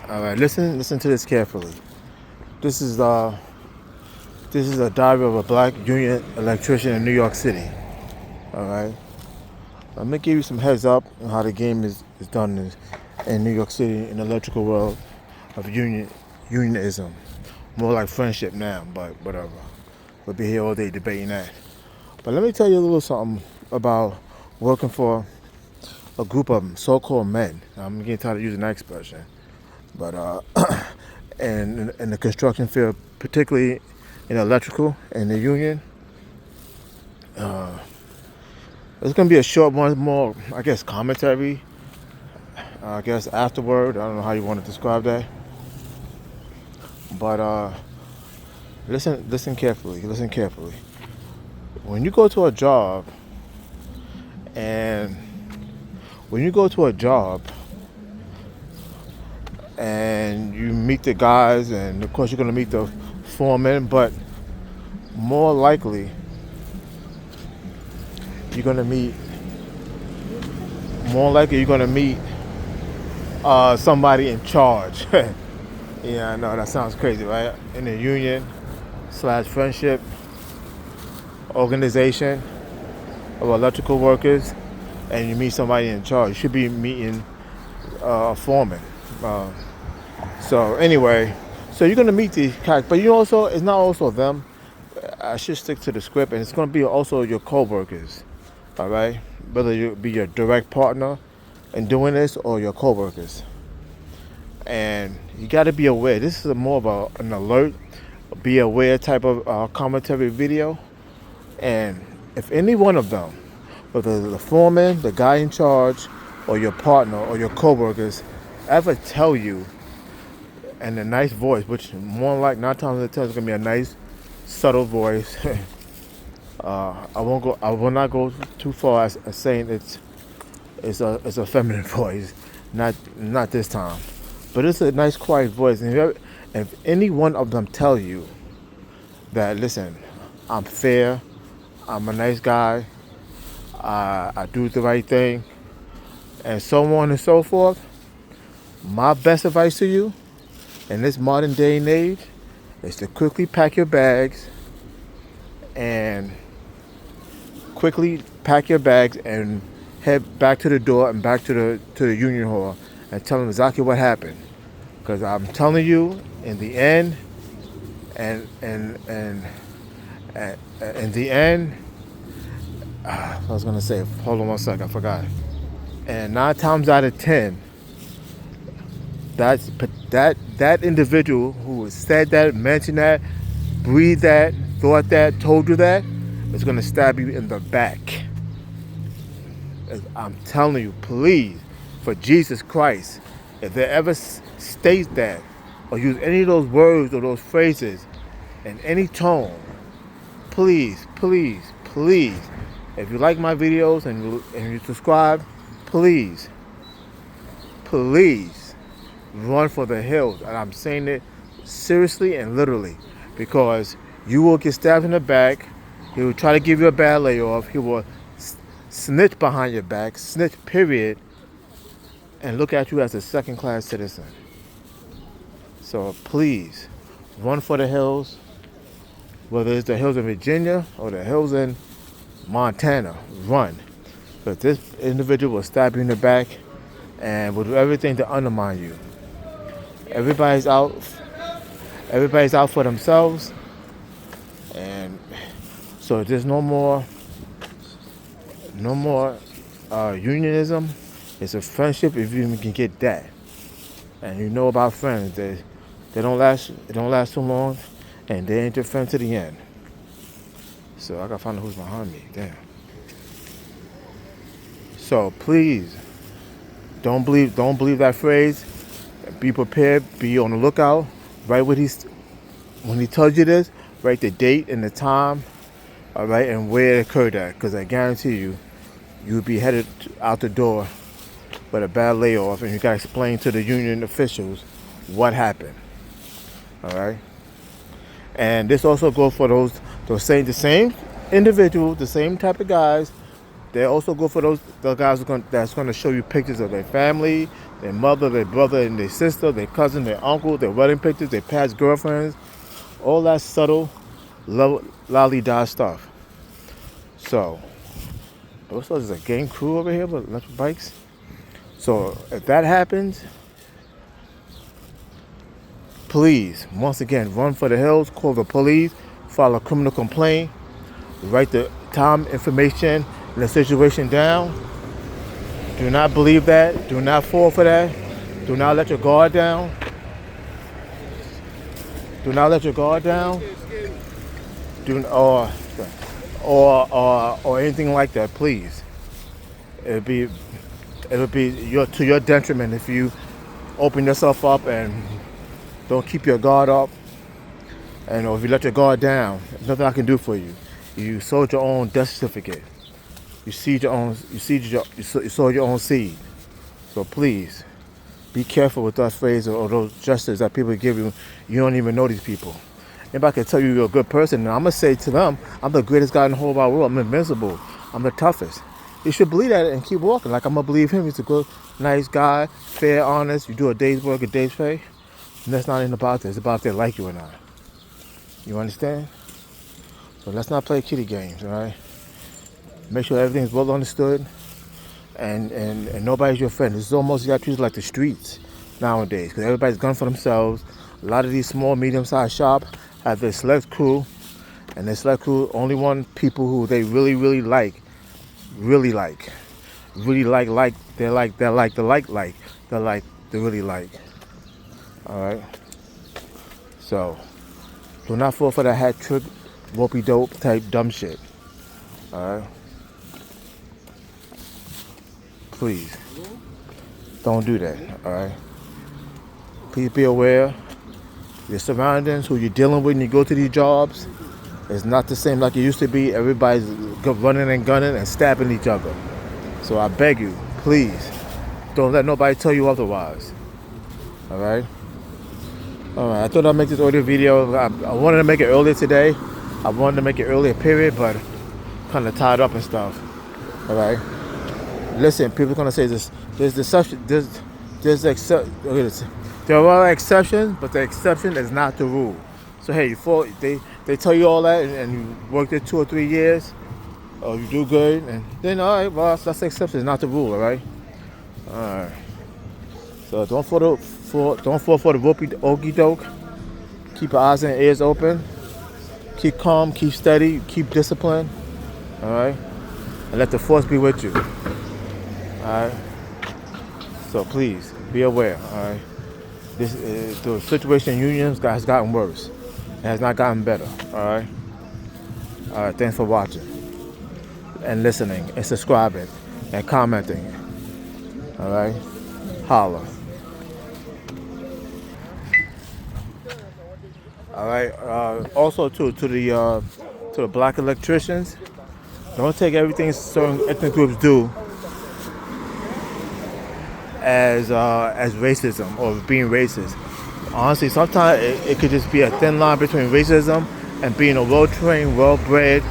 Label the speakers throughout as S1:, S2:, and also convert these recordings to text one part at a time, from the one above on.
S1: All right, listen to this carefully. This is a diary of a black union electrician in New York City. All right, I'm gonna give you some heads up on how the game is done in New York City in the electrical world of unionism. More like friendship now, but whatever. We'll be here all day debating that. But let me tell you a little something about working for a group of so-called men. I'm getting tired of using that expression, but and in the construction field, particularly in electrical and the union. It's gonna be a short one, more I guess commentary. I guess afterward. I don't know how you want to describe that, but listen carefully. Listen carefully. When you go to a job, and when you go to a job and you meet the guys, and of course you're gonna meet the foreman, but more likely you're gonna meet somebody in charge. Yeah, I know that sounds crazy, right? In a union slash friendship organization of electrical workers, and you meet somebody in charge. You should be meeting a foreman. So anyway, so you're gonna meet these guys, but you also it's not also them. I should stick to the script, and it's gonna be also your co-workers. All right, whether you be your direct partner in doing this or your co-workers, and you got to be aware. This is more of an alert, be aware type of commentary video. And if any one of them, whether the foreman, the guy in charge, or your partner or your co-workers, ever tell you in a nice voice, which more like 9 times out of 10 is gonna be a nice, subtle voice. I will not go too far as saying it's a feminine voice, not this time, but it's a nice, quiet voice. And if any one of them tell you that, listen, I'm fair, I'm a nice guy, I do the right thing, and so on and so forth, my best advice to you in this modern day and age is to quickly pack your bags and head back to the door and back to the union hall and tell them exactly what happened. Because I'm telling you, in the end, and in the end, I was gonna say, hold on one second, I forgot. And 9 times out of 10, that individual who said that, mentioned that, breathed that, thought that, told you that, is gonna stab you in the back. I'm telling you, please, for Jesus Christ, if they ever state that or use any of those words or those phrases in any tone, please, please, please, if you like my videos and you subscribe, please run for the hills. And I'm saying it seriously and literally, because you will get stabbed in the back. He will try to give you a bad layoff. He will snitch behind your back, snitch period, and look at you as a second-class citizen. So please, run for the hills, whether it's the hills in Virginia or the hills in Montana, run. But this individual will stab you in the back and will do everything to undermine you. Everybody's out for themselves, and so there's no more unionism. It's a friendship, if you even can get that. And you know about friends, they don't last too long, and they ain't your friend to the end. So I gotta find out who's behind me. Damn. So please, don't believe that phrase. Be prepared. Be on the lookout. Write when he tells you this. Write the date and the time. All right, and where it occurred at. Because I guarantee you, you'll be headed out the door with a bad layoff, and you gotta explain to the union officials what happened. All right. And this also goes for the same individuals, the same type of guys. They also go for the guys that's going to show you pictures of their family, their mother, their brother, and their sister, their cousin, their uncle, their wedding pictures, their past girlfriends, all that subtle, lolly-da stuff. So, what's there's a gang crew over here with electric bikes. So, if that happens, please, once again, run for the hills, call the police, file a criminal complaint, write the time, information, and the situation down. Do not believe that. Do not fall for that. Do not let your guard down. Do not let your guard down. Do or anything like that, please. It'll be to your detriment if you open yourself up and don't keep your guard up, and or if you let your guard down. There's nothing I can do for you. You sold your own death certificate. You sold your own seed. So please, be careful with that phrase or those gestures that people give you. You don't even know these people. Anybody can tell you you're a good person, and I'm going to say to them, I'm the greatest guy in the whole wide world. I'm invincible. I'm the toughest. You should believe that and keep walking. Like I'm going to believe him. He's a good, nice guy, fair, honest. You do a day's work, a day's pay. And that's not even about this. It's about if they like you or not. You understand? So let's not play kitty games, all right? Make sure everything's well understood. And nobody's your friend. It's almost, you got treated like the streets nowadays, because everybody's gun for themselves. A lot of these small, medium-sized shops have their select crew, and their select crew only want people who they really like, they like, all right? So, do not fall for that hat trick, whoopie-dope type dumb shit, all right? Please, don't do that, all right? Please be aware. Your surroundings, who you're dealing with when you go to these jobs, is not the same like it used to be. Everybody's running and gunning and stabbing each other. So I beg you, please, don't let nobody tell you otherwise, all right? All right, I thought I'd make this audio video. I wanted to make it earlier today. I wanted to make it earlier, period, but kind of tied up and stuff, all right? Listen, people are gonna say this. There's deception. There are exceptions, but the exception is not the rule. So hey, they tell you all that, and you work there 2 or 3 years, or you do good, and then all right, well that's the exception, it's not the rule, all right. All right. So don't fall for the okey doke. Keep your eyes and ears open. Keep calm. Keep steady. Keep discipline. All right. And let the force be with you. Alright, so please be aware. Alright, the situation in unions has gotten worse. It has not gotten better. Alright, thanks for watching and listening and subscribing and commenting. Alright, holla. Alright, also to the black electricians, don't take everything certain ethnic groups do as racism or being racist. Honestly, sometimes it could just be a thin line between racism and being a well-trained, well-bred,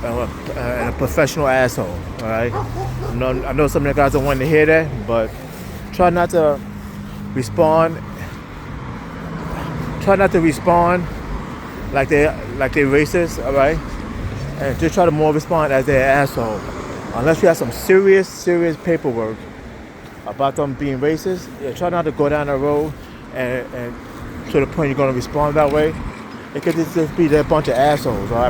S1: and a professional asshole. All right. I know some of the guys don't want to hear that, but try not to respond. Try not to respond like they're racist. All right, and just try to more respond as they're an asshole. Unless you have some serious paperwork about them being racist, try not to go down that road and to the point you're going to respond that way. It could just be that bunch of assholes. Right?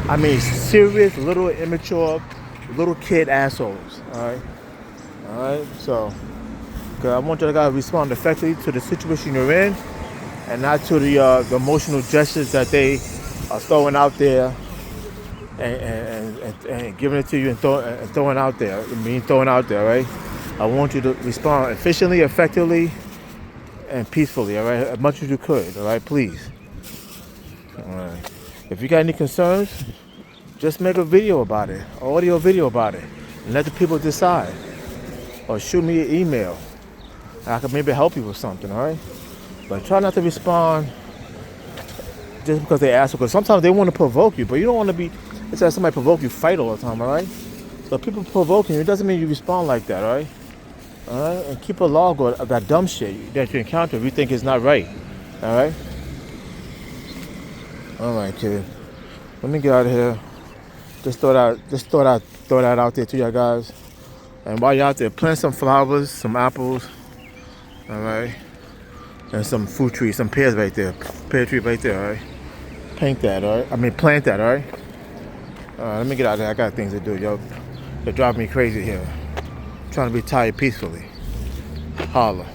S1: I mean serious little immature little kid assholes. All right. So, cause I want you to respond effectively to the situation you're in, and not to the emotional gestures that they are throwing out there and giving it to you and throwing out there. Throwing out there, right? I want you to respond efficiently, effectively, and peacefully, all right? As much as you could, all right? Please. All right. If you got any concerns, just make a video about it, or audio video about it, and let the people decide. Or shoot me an email. I can maybe help you with something, all right? But try not to respond just because they ask, because sometimes they want to provoke you, but you don't want to be, it's like somebody provoke you, fight all the time, all right? So if people provoking you, it doesn't mean you respond like that, all right? All right, and keep a log of that dumb shit that you encounter if you think it's not right. All right. All right, kid. Let me get out of here. Throw that out there to you guys. And while you're out there, plant some flowers, some apples. All right. And some fruit trees, some pears right there. Pear tree right there. All right. Paint that. All right. I mean, plant that. All right. Let me get out of there. I got things to do, yo. They're driving me crazy here. I'm trying to retire peacefully. Holla.